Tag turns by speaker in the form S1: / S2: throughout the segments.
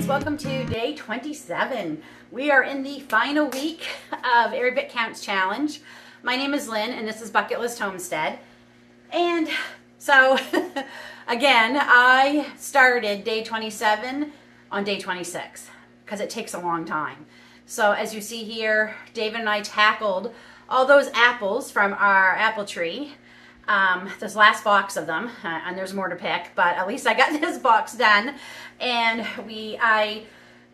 S1: Welcome to day 27. We are in the final week of Every Bit Counts Challenge. My name is Lynn and this is Bucket List Homestead. And so again, I started day 27 on day 26 because it takes a long time. So as you see here, David and I tackled all those apples from our apple tree. This last box of them, and there's more to pick, but at least I got this box done. And I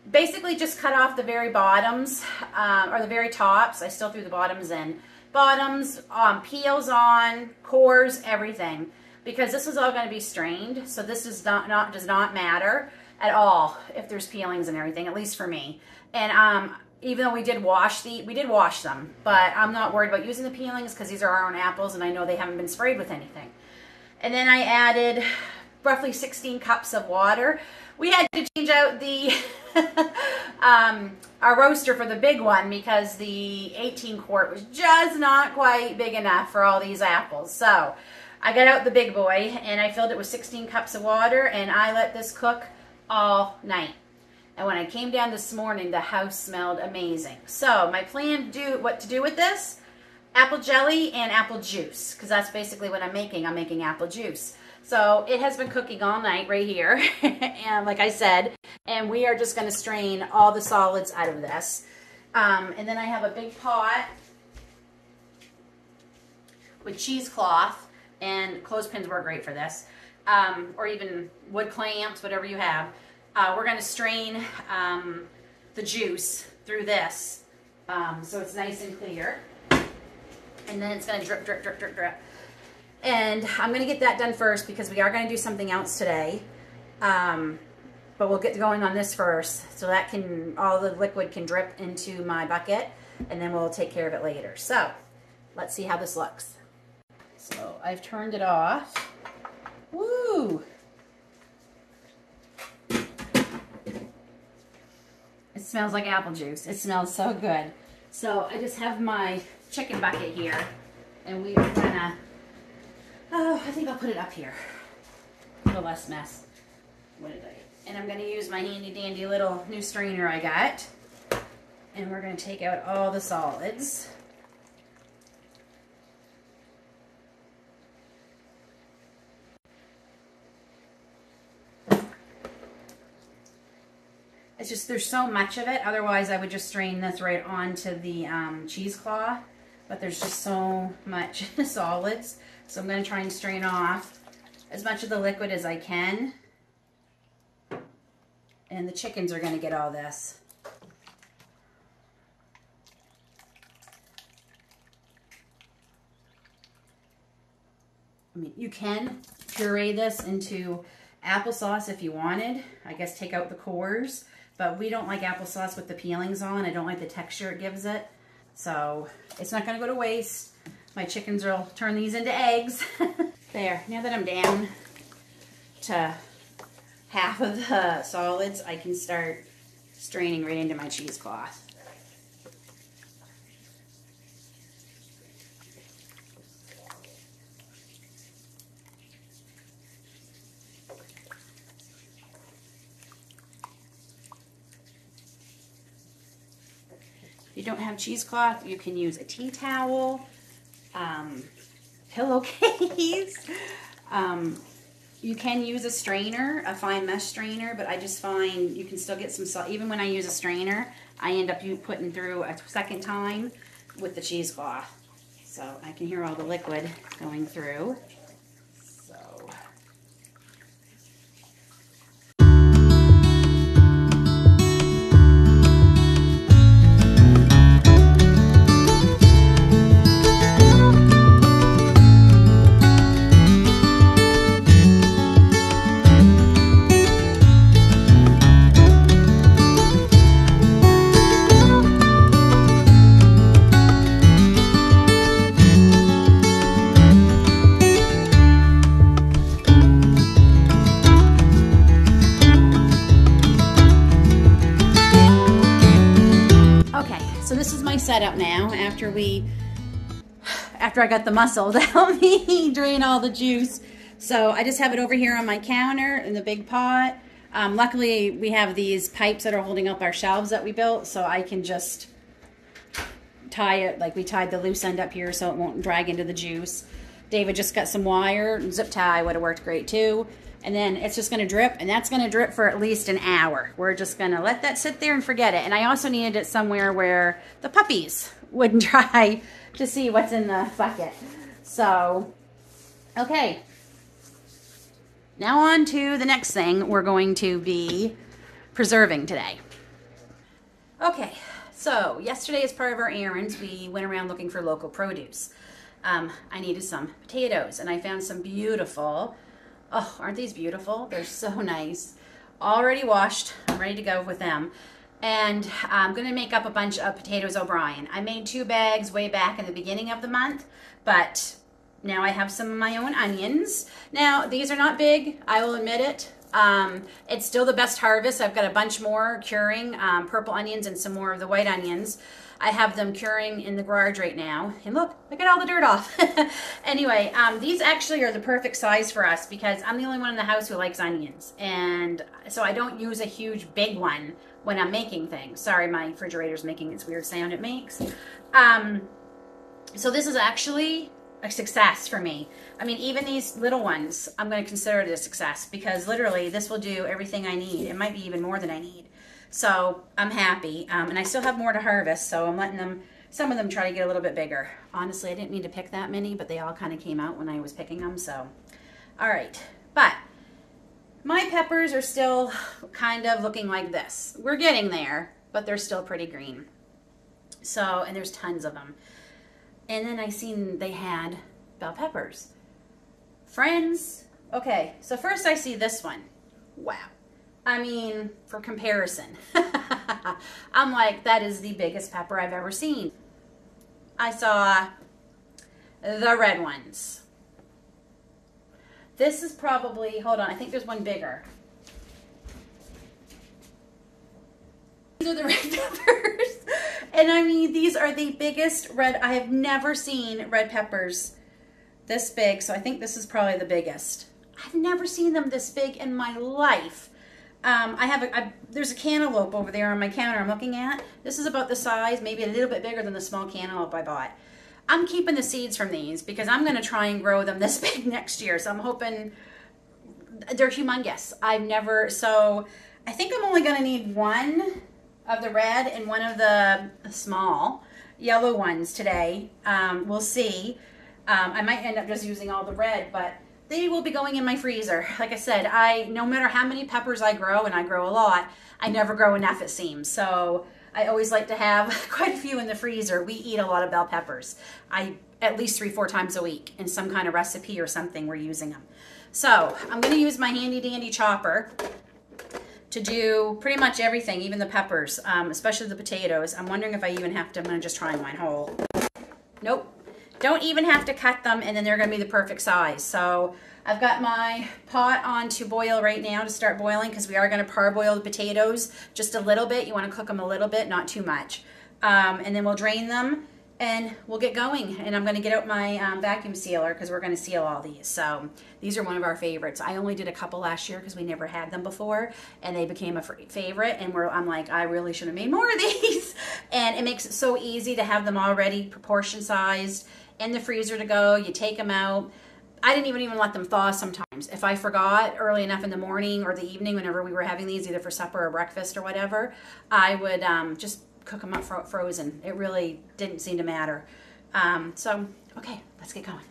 S1: basically just cut off the very bottoms, or the very tops. I still threw the bottoms in. Bottoms, peels on, cores, everything. Because this is all going to be strained, so this does not matter at all if there's peelings and everything, at least for me. And even though we did wash them, but I'm not worried about using the peelings because these are our own apples and I know they haven't been sprayed with anything. And then I added roughly 16 cups of water. We had to change out the our roaster for the big one because the 18 quart was just not quite big enough for all these apples. So I got out the big boy and I filled it with 16 cups of water and I let this cook all night. And when I came down this morning, the house smelled amazing. So my plan what to do with this, apple jelly and apple juice, because that's basically what I'm making. I'm making apple juice. So it has been cooking all night right here, and like I said, and we are just going to strain all the solids out of this. And then I have a big pot with cheesecloth, and clothespins work great for this, or even wood clamps, whatever you have. We're going to strain the juice through this so it's nice and clear. And then it's going to drip, drip, drip, drip, drip. And I'm going to get that done first because we are going to do something else today. But we'll get going on this first so that all the liquid can drip into my bucket and then we'll take care of it later. So let's see how this looks. So I've turned it off. Woo! It smells like apple juice. It smells so good. So I just have my chicken bucket here and we are gonna, I think I'll put it up here. A little less mess. And I'm gonna use my handy dandy little new strainer I got. And we're gonna take out all the solids. It's just, there's so much of it. Otherwise, I would just strain this right onto the cheesecloth. But there's just so much solids. So I'm going to try and strain off as much of the liquid as I can. And the chickens are going to get all this. I mean, you can puree this into applesauce if you wanted. I guess take out the cores. But we don't like applesauce with the peelings on. I don't like the texture it gives it. So it's not going to go to waste. My chickens will turn these into eggs. There, now that I'm down to half of the solids, I can start straining right into my cheesecloth. If you don't have cheesecloth, you can use a tea towel, pillowcase. You can use a strainer, a fine mesh strainer, but I just find you can still get some salt. Even when I use a strainer, I end up putting through a second time with the cheesecloth. So I can hear all the liquid going through. that up now after I got the mussel to help me drain all the juice. So I just have it over here on my counter in the big pot. Luckily, we have these pipes that are holding up our shelves that we built, so I can just tie it, like we tied the loose end up here so it won't drag into the juice. David just got some wire, zip tie would have worked great too. And then it's just gonna drip, and that's gonna drip for at least an hour. We're just gonna let that sit there and forget it. And I also needed it somewhere where the puppies wouldn't try to see what's in the bucket. So, okay. Now on to the next thing we're going to be preserving today. Okay, so yesterday as part of our errands, we went around looking for local produce. I needed some potatoes, and I found some beautiful, oh, aren't these beautiful? They're so nice. Already washed, I'm ready to go with them. And I'm gonna make up a bunch of potatoes O'Brien. I made 2 bags way back in the beginning of the month, but now I have some of my own onions. Now, these are not big, I will admit it. It's still the best harvest. I've got a bunch more curing, purple onions and some more of the white onions. I have them curing in the garage right now. And look at all the dirt off. Anyway, these actually are the perfect size for us because I'm the only one in the house who likes onions. And so I don't use a huge big one when I'm making things. Sorry, my refrigerator's making its weird sound it makes. So this is actually a success for me. I mean, even these little ones, I'm going to consider it a success because literally this will do everything I need. It might be even more than I need. So I'm happy. And I still have more to harvest, so I'm letting them, some of them try to get a little bit bigger. Honestly, I didn't mean to pick that many, but they all kind of came out when I was picking them, so. All right, but my peppers are still kind of looking like this. We're getting there, but they're still pretty green. So, and there's tons of them. And then I seen they had bell peppers. Friends, okay, so first I see this one. Wow. I mean, for comparison, I'm like, that is the biggest pepper I've ever seen. I saw the red ones. This is probably, hold on, I think there's one bigger. These are the red peppers. And I mean, these are the biggest red, I have never seen red peppers this big, so I think this is probably the biggest. I've never seen them this big in my life. There's a cantaloupe over there on my counter I'm looking at. This is about the size, maybe a little bit bigger than the small cantaloupe I bought. I'm keeping the seeds from these because I'm going to try and grow them this big next year. So I'm hoping they're humongous. So I think I'm only going to need one of the red and one of the small yellow ones today. We'll see. I might end up just using all the red, but they will be going in my freezer. Like I said, no matter how many peppers I grow, and I grow a lot, I never grow enough, it seems. So I always like to have quite a few in the freezer. We eat a lot of bell peppers. At least 3-4 times a week in some kind of recipe or something we're using them. So I'm gonna use my handy dandy chopper to do pretty much everything, even the peppers, especially the potatoes. I'm wondering if I even have to, I'm gonna just try mine whole. Nope. Don't even have to cut them, and then they're going to be the perfect size. So I've got my pot on to boil right now to start boiling because we are going to parboil the potatoes just a little bit. You want to cook them a little bit, not too much. And then we'll drain them and we'll get going. And I'm going to get out my vacuum sealer because we're going to seal all these. So these are one of our favorites. I only did a couple last year because we never had them before, and they became a favorite. And I'm like, I really should have made more of these. And it makes it so easy to have them already proportion sized in the freezer to go. You take them out. I didn't even let them thaw sometimes. If I forgot early enough in the morning or the evening whenever we were having these, either for supper or breakfast or whatever, I would just cook them up frozen. It really didn't seem to matter. So, okay, let's get going.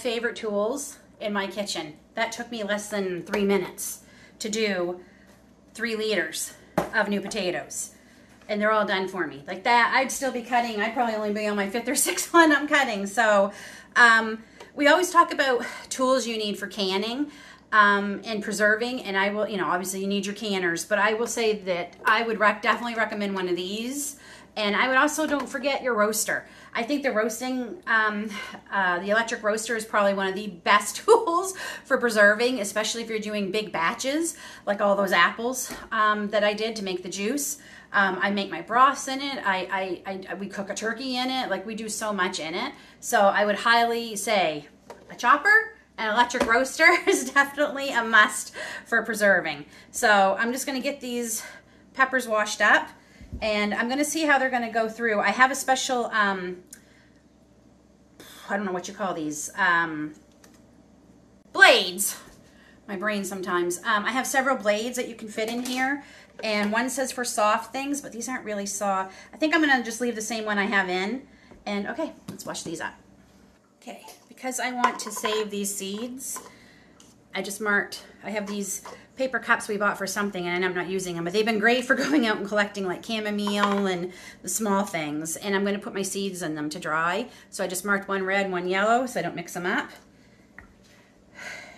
S1: favorite tools in my kitchen. That took me less than 3 minutes to do 3 liters of new potatoes. And they're all done for me. Like that, I'd still be cutting. I'd probably only be on my 5th or 6th one I'm cutting. So we always talk about tools you need for canning and preserving. And I will, you know, obviously you need your canners, but I will say that I would definitely recommend one of these. And I would also, don't forget your roaster. I think the roasting, the electric roaster is probably one of the best tools for preserving, especially if you're doing big batches, like all those apples that I did to make the juice. I make my broths in it. We cook a turkey in it. Like we do so much in it. So I would highly say a chopper, an electric roaster is definitely a must for preserving. So I'm just going to get these peppers washed up. And I'm going to see how they're going to go through. I have a special, I don't know what you call these, blades. My brain sometimes. I have several blades that you can fit in here. And one says for soft things, but these aren't really soft. I think I'm going to just leave the same one I have in. And okay, let's wash these up. Okay, because I want to save these seeds, I just marked, I have these paper cups we bought for something and I'm not using them, but they've been great for going out and collecting like chamomile and the small things. And I'm going to put my seeds in them to dry. So I just marked one red, one yellow so I don't mix them up.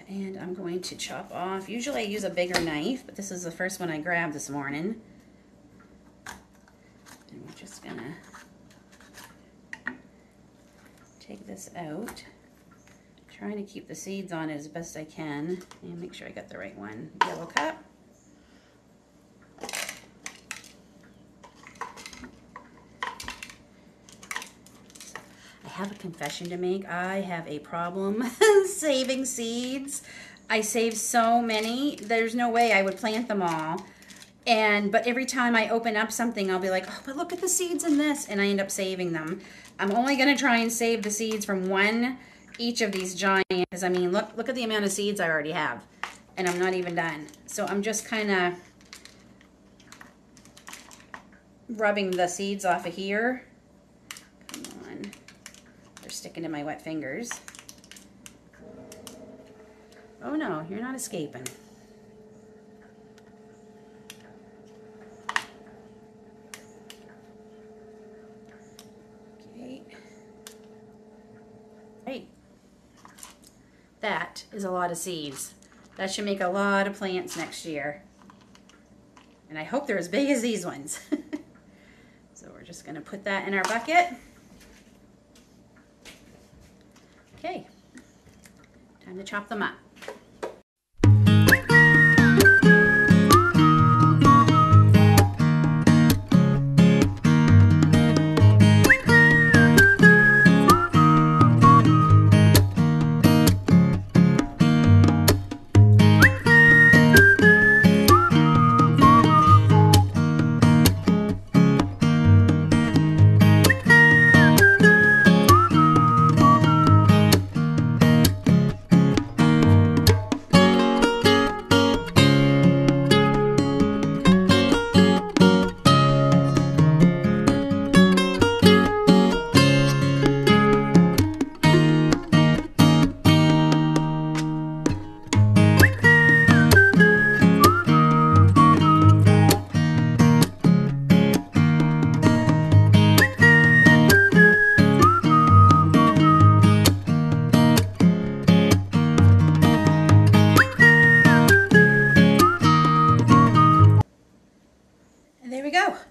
S1: And I'm going to chop off. Usually I use a bigger knife, but this is the first one I grabbed this morning. And we're just going to take this out. Trying to keep the seeds on it as best I can and make sure I got the right one. Yellow cup. I have a confession to make. I have a problem saving seeds. I save so many. There's no way I would plant them all. But every time I open up something, I'll be like, oh, but look at the seeds in this, and I end up saving them. I'm only going to try and save the seeds from each of these giant, because I mean, look at the amount of seeds I already have, and I'm not even done. So I'm just kind of rubbing the seeds off of here. Come on, they're sticking to my wet fingers. Oh no, you're not escaping. Okay. Right. That is a lot of seeds. That should make a lot of plants next year. And I hope they're as big as these ones. So we're just going to put that in our bucket. Okay. Time to chop them up.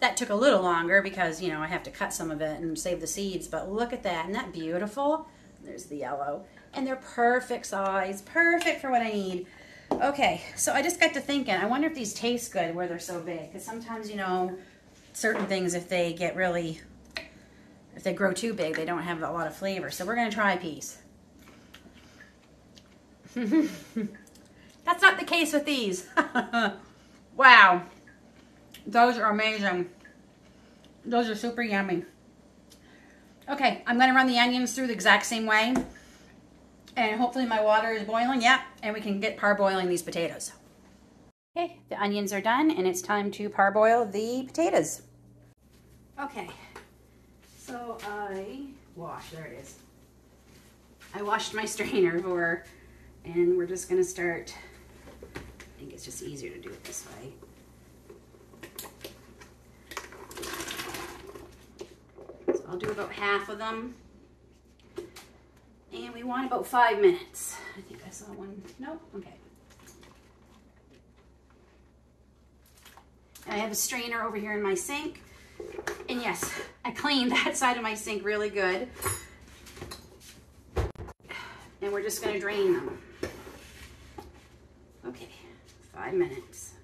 S1: That took a little longer because, you know, I have to cut some of it and save the seeds, but look at that. Isn't that beautiful? There's the yellow. And they're perfect size, perfect for what I need. Okay, so I just got to thinking, I wonder if these taste good where they're so big. Because sometimes, you know, certain things, if they grow too big, they don't have a lot of flavor. So we're going to try a piece. That's not the case with these. Wow. Those are amazing. Those are super yummy. Okay, I'm going to run the onions through the exact same way. And hopefully my water is boiling. Yeah, and we can get parboiling these potatoes. Okay, the onions are done and it's time to parboil the potatoes. Okay, so there it is. I washed my strainer for, and we're just gonna start. I think it's just easier to do it this way. So I'll do about half of them. And we want about 5 minutes. I think I saw one. Nope, okay. I have a strainer over here in my sink. And yes, I cleaned that side of my sink really good. And we're just gonna drain them. Okay, 5 minutes.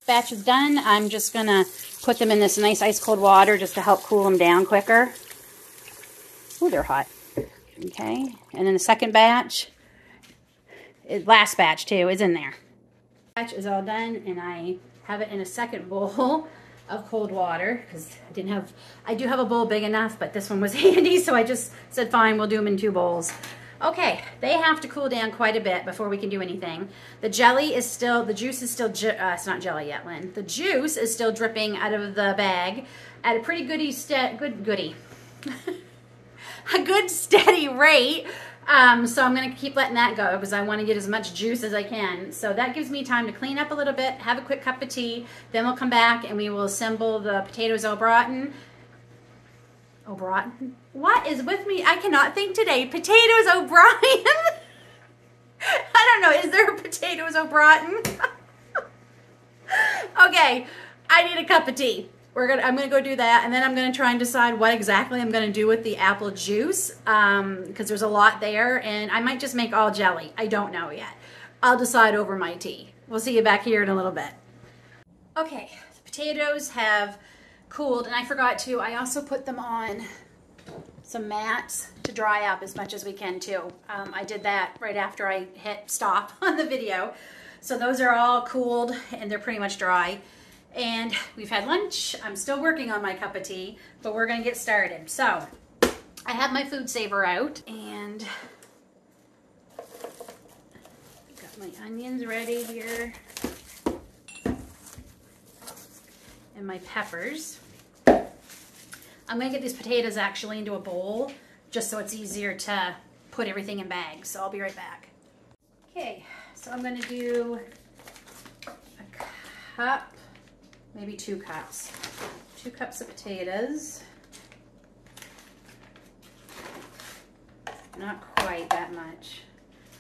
S1: Batch is done. I'm just gonna put them in this nice ice cold water just to help cool them down quicker. Oh, they're hot. Okay, and then the second batch, last batch too, is in there. Batch is all done, and I have it in a second bowl of cold water because I do have a bowl big enough, but this one was handy, so I just said fine, we'll do them in 2 bowls. Okay, they have to cool down quite a bit before we can do anything. The juice is still, it's not jelly yet, Lynn. The juice is still dripping out of the bag at a pretty a good steady rate. So I'm gonna keep letting that go because I wanna get as much juice as I can. So that gives me time to clean up a little bit, have a quick cup of tea, then we'll come back and we will assemble the potatoes au gratin. Au gratin? What is with me? I cannot think today. Potatoes au gratin? I don't know, is there a potatoes au gratin? Okay, I need a cup of tea. I'm gonna go do that, and then I'm gonna try and decide what exactly I'm gonna do with the apple juice, because there's a lot there, and I might just make all jelly. I don't know yet. I'll decide over my tea. We'll see you back here in a little bit. Okay, the potatoes have cooled, and I forgot to, I also put them on some mats to dry up as much as we can too. I did that right after I hit stop on the video. So those are all cooled, and they're pretty much dry. And we've had lunch. I'm still working on my cup of tea, but we're gonna get started. So I have my food saver out, and got my onions ready here and my peppers. I'm gonna get these potatoes actually into a bowl just so it's easier to put everything in bags. So I'll be right back. Okay, so I'm gonna do a cup, maybe 2 cups. 2 cups of potatoes. Not quite that much.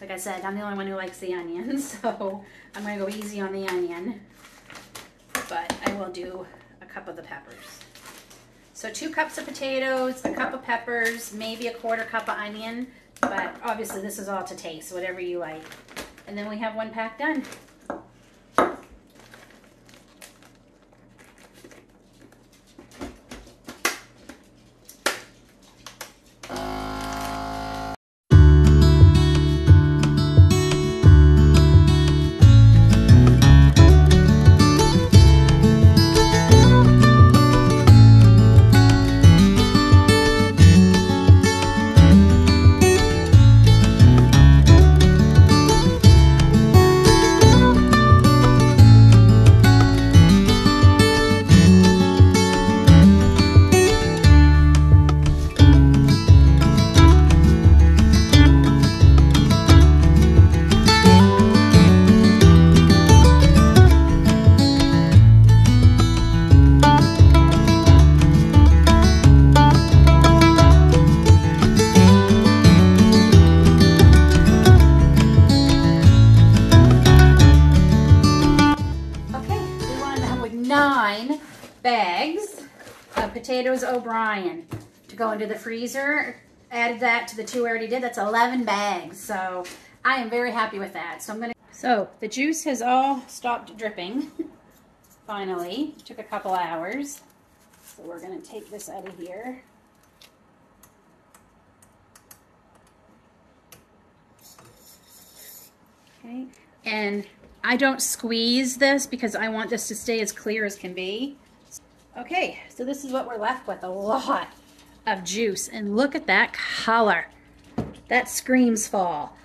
S1: Like I said, I'm the only one who likes the onion, so I'm gonna go easy on the onion. But I will do a cup of the peppers. So 2 cups of potatoes, a cup of peppers, maybe a 1/4 cup of onion, but obviously this is all to taste, whatever you like. And then we have 1 pack done. Bags of potatoes O'Brien to go into the freezer. Added that to the 2 I already did. That's 11 bags. So I am very happy with that. So the juice has all stopped dripping. Finally, took a couple hours. So we're gonna take this out of here. Okay, and I don't squeeze this because I want this to stay as clear as can be. Okay, so this is what we're left with, a lot of juice, and look at that color. That screams fall.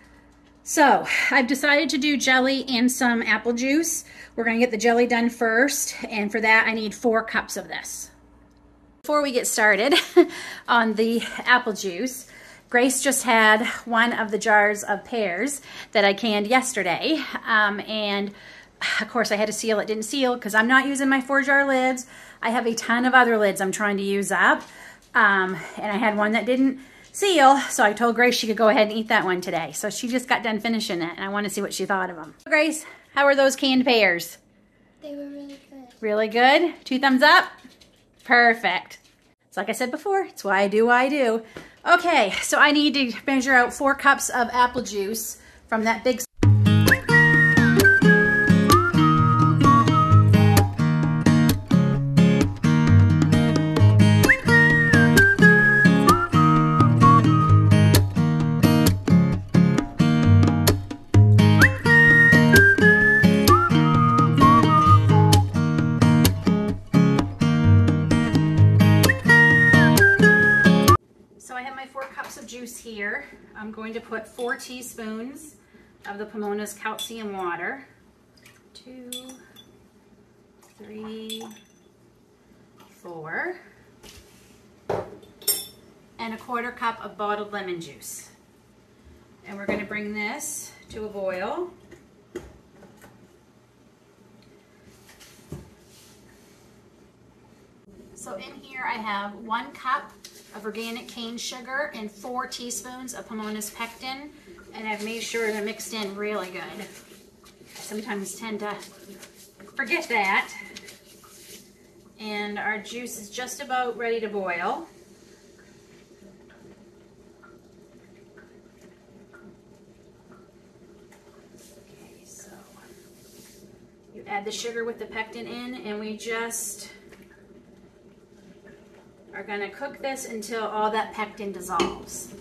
S1: So I've decided to do jelly and some apple juice. We're gonna get the jelly done first, and for that I need 4 cups of this. Before we get started on the apple juice, Grace just had one of the jars of pears that I canned yesterday. And of course I had to seal it. Didn't seal because I'm not using my 4-jar lids. I have a ton of other lids I'm trying to use up. And I had one that didn't seal, so I told Grace she could go ahead and eat that one today. So she just got done finishing it, and I want to see what she thought of them. Grace, how are those canned pears?
S2: They were really good.
S1: Really good? 2 thumbs up? Perfect. It's like I said before, it's why I do what I do. Okay, so I need to measure out 4 cups of apple juice from that big. Juice here. I'm going to put 4 teaspoons of the Pomona's calcium water. 2, 3, 4, and a 1/4 cup of bottled lemon juice. And we're going to bring this to a boil. So in here I have 1 cup of organic cane sugar and 4 teaspoons of Pomona's pectin, and I've made sure they're mixed in really good. I sometimes tend to forget that. And our juice is just about ready to boil. Okay, so you add the sugar with the pectin in, and we just are going to cook this until all that pectin dissolves.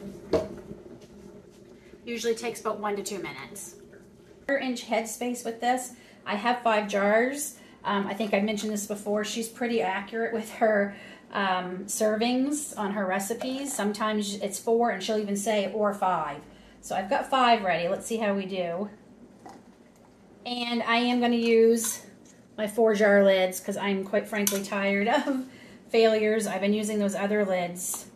S1: Usually takes about 1 to 2 minutes. 1/4-inch headspace with this. I have 5 jars. I think I mentioned this before. She's pretty accurate with her servings on her recipes. Sometimes it's 4 and she'll even say or 5. So I've got 5 ready. Let's see how we do. And I am going to use my 4-jar lids because I'm quite frankly tired of failures. I've been using those other lids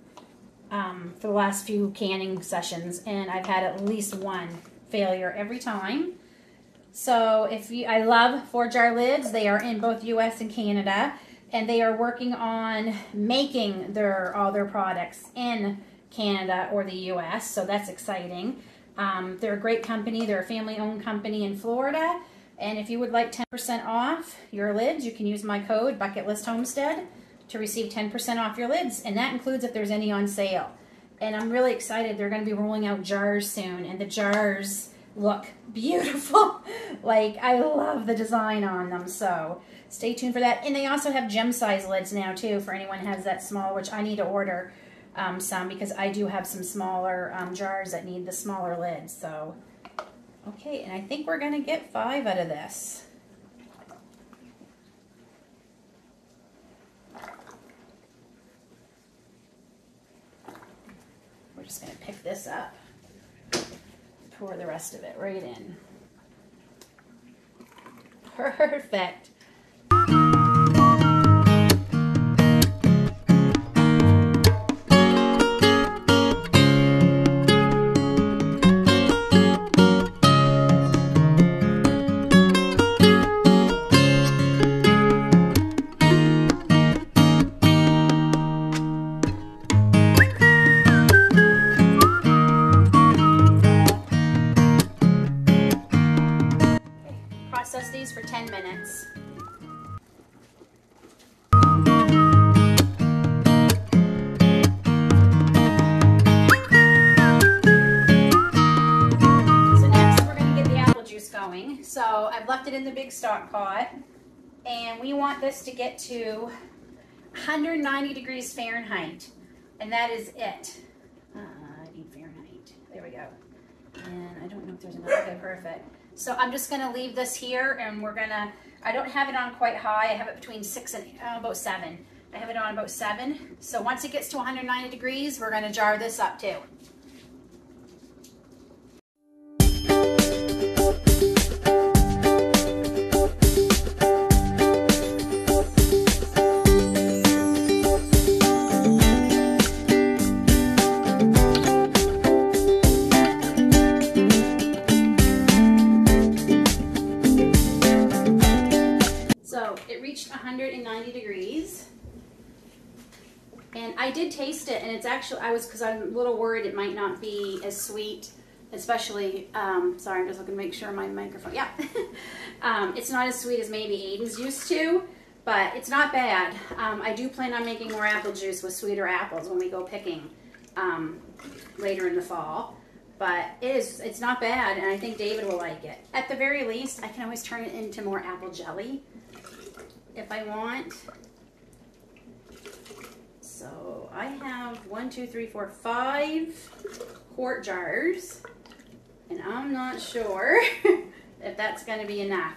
S1: for the last few canning sessions, and I've had at least 1 failure every time. So I love 4-jar lids. They are in both US and Canada, and they are working on making all their products in Canada or the US, so that's exciting. They're a great company. They're a family-owned company in Florida, and if you would like 10% off your lids, you can use my code Bucket List Homestead to receive 10% off your lids, and that includes if there's any on sale. And I'm really excited. They're going to be rolling out jars soon, and the jars look beautiful. Like, I love the design on them, so stay tuned for that. And they also have gem size lids now too for anyone who has that small, which I need to order some because I do have some smaller jars that need the smaller lids. So okay, and I think we're going to get 5 out of this. We're just going to pick this up, pour the rest of it right in. Perfect. Process these for 10 minutes. So next we're going to get the apple juice going. So I've left it in the big stock pot, and we want this to get to 190 degrees Fahrenheit, and that is it. I need Fahrenheit. There we go. And I don't know if there's another. Okay, perfect. So I'm just going to leave this here, and we're going to, I don't have it on quite high. I have it between 6 and about 7. I have it on about 7. So once it gets to 190 degrees, we're going to jar this up too. it reached 190 degrees. And I did taste it, and it's actually, because I'm a little worried it might not be as sweet, especially, sorry, I'm just looking to make sure my microphone, yeah. It's not as sweet as maybe Aiden's used to, but it's not bad. I do plan on making more apple juice with sweeter apples when we go picking later in the fall. But it's not bad, and I think David will like it. At the very least, I can always turn it into more apple jelly if I want. So I have 5 quart jars, and I'm not sure if that's going to be enough.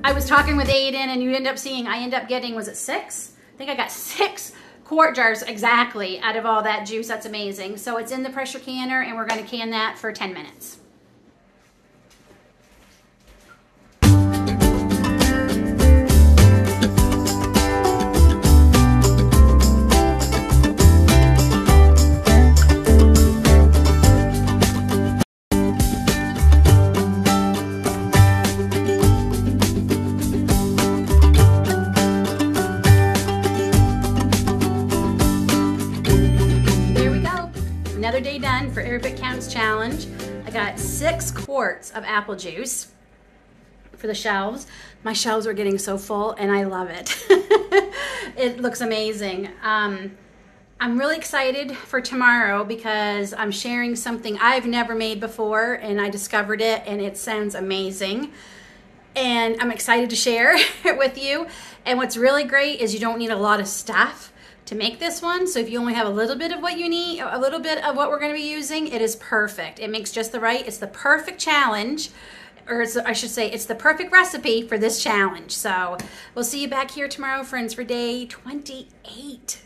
S1: I was talking with Aiden, and you end up seeing, I end up getting, was it 6? I think I got 6 quart jars exactly out of all that juice. That's amazing. So it's in the pressure canner, and we're going to can that for 10 minutes. Another day done for Every Bit Counts Challenge. I got 6 quarts of apple juice for the shelves. My shelves are getting so full, and I love it. It looks amazing. I'm really excited for tomorrow because I'm sharing something I've never made before, and I discovered it, and it sounds amazing. And I'm excited to share it with you. And what's really great is you don't need a lot of stuff to make this one. So if you only have a little bit of what you need, a little bit of what we're going to be using, it is perfect. It makes just the right, it's the perfect challenge, or I should say it's the perfect recipe for this challenge. So we'll see you back here tomorrow, friends, for day 28.